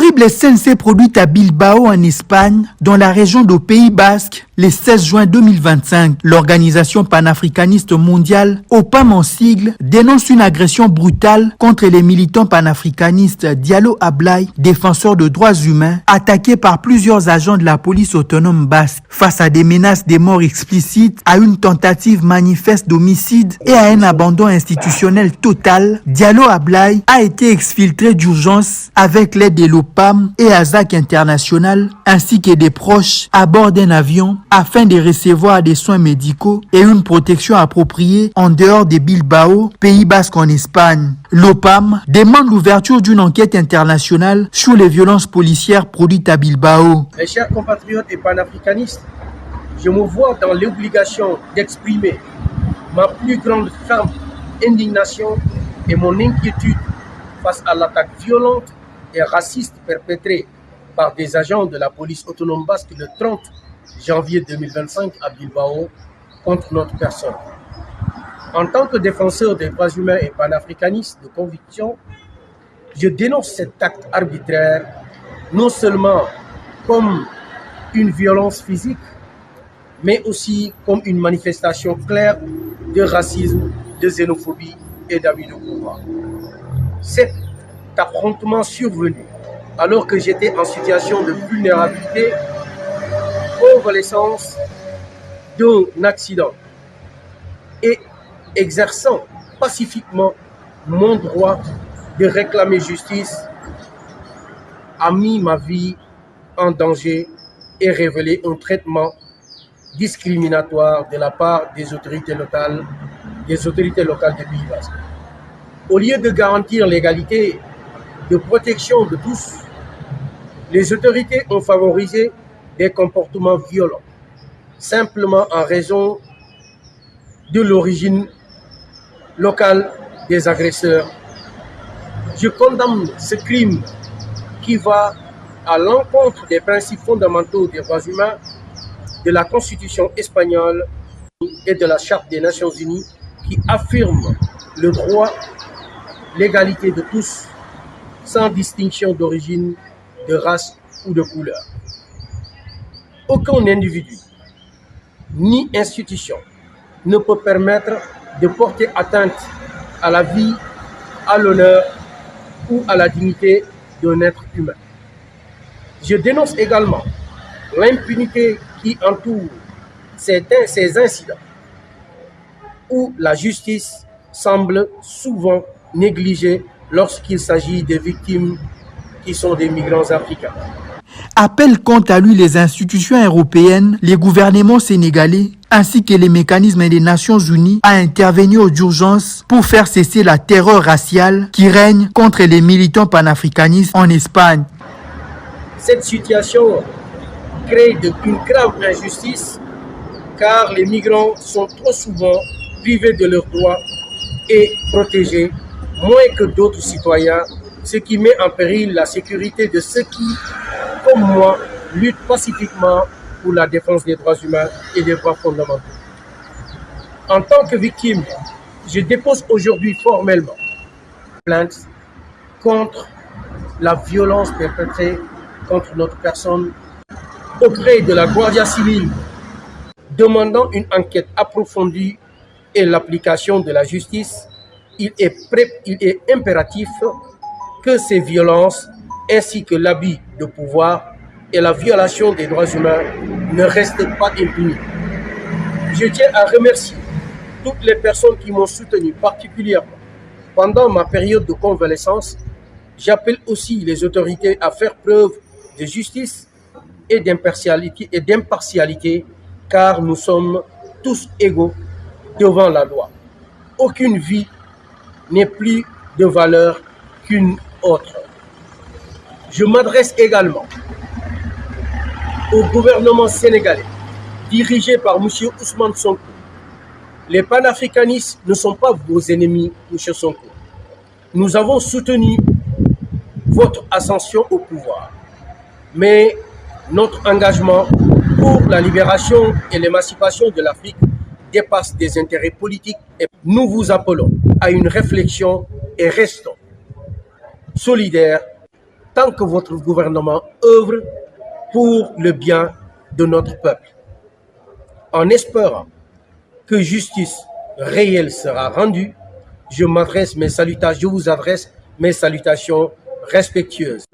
L'horrible scène s'est produite à Bilbao en Espagne, dans la région du Pays Basque, le 16 juin 2025. L'organisation panafricaniste mondiale, OPAM en sigle, dénonce une agression brutale contre les militants panafricanistes Diallo Ablay, défenseurs de droits humains, attaqués par plusieurs agents de la police autonome basque. Face à des menaces de mort explicites, à une tentative manifeste d'homicide et à un abandon institutionnel total, Diallo Ablay a été exfiltré d'urgence avec l'aide de l'OPAM et AZAC International, ainsi que des proches, à bord d'un avion afin de recevoir des soins médicaux et une protection appropriée en dehors de Bilbao, Pays Basque en Espagne. L'OPAM demande l'ouverture d'une enquête internationale sur les violences policières produites à Bilbao. Mes chers compatriotes et panafricanistes, je me vois dans l'obligation d'exprimer ma plus grande ferme indignation et mon inquiétude face à l'attaque violente et raciste perpétrée par des agents de la police autonome basque le 30 janvier 2025 à Bilbao contre notre personne. En tant que défenseur des droits humains et panafricaniste de conviction, je dénonce cet acte arbitraire non seulement comme une violence physique, mais aussi comme une manifestation claire de racisme, de xénophobie et d'abus de pouvoir. Cet affrontement survenu alors que j'étais en situation de vulnérabilité, convalescence d'un accident et exerçant pacifiquement mon droit de réclamer justice, a mis ma vie en danger et révélé un traitement discriminatoire de la part des autorités locales de Pays Basque. Au lieu de garantir l'égalité de protection de tous, les autorités ont favorisé des comportements violents, simplement en raison de l'origine locale des agresseurs. Je condamne ce crime qui va à l'encontre des principes fondamentaux des droits humains, de la Constitution espagnole et de la Charte des Nations Unies qui affirme le droit, l'égalité de tous, sans distinction d'origine, de race ou de couleur. Aucun individu ni institution ne peut permettre de porter atteinte à la vie, à l'honneur ou à la dignité d'un être humain. Je dénonce également l'impunité qui entoure ces incidents où la justice semble souvent négligée lorsqu'il s'agit des victimes qui sont des migrants africains. Appelle quant à lui les institutions européennes, les gouvernements sénégalais ainsi que les mécanismes des Nations Unies à intervenir d'urgence pour faire cesser la terreur raciale qui règne contre les militants panafricanistes en Espagne. Cette situation crée une grave injustice car les migrants sont trop souvent privés de leurs droits et protégés moins que d'autres citoyens, ce qui met en péril la sécurité de ceux qui, comme moi, luttent pacifiquement pour la défense des droits humains et des droits fondamentaux. En tant que victime, je dépose aujourd'hui formellement plainte contre la violence perpétrée contre notre personne auprès de la Guardia Civile, demandant une enquête approfondie et l'application de la justice. Il est impératif que ces violences ainsi que l'abus de pouvoir et la violation des droits humains ne restent pas impunis. Je tiens à remercier toutes les personnes qui m'ont soutenu particulièrement pendant ma période de convalescence. J'appelle aussi les autorités à faire preuve de justice et d'impartialité car nous sommes tous égaux devant la loi. Aucune vie n'est plus de valeur qu'une autre. Je m'adresse également au gouvernement sénégalais, dirigé par M. Ousmane Sonko. Les panafricanistes ne sont pas vos ennemis, M. Sonko. Nous avons soutenu votre ascension au pouvoir, mais notre engagement pour la libération et l'émancipation de l'Afrique dépasse des intérêts politiques et nous vous appelons à une réflexion et restons solidaires tant que votre gouvernement œuvre pour le bien de notre peuple. En espérant que justice réelle sera rendue, je vous adresse mes salutations respectueuses.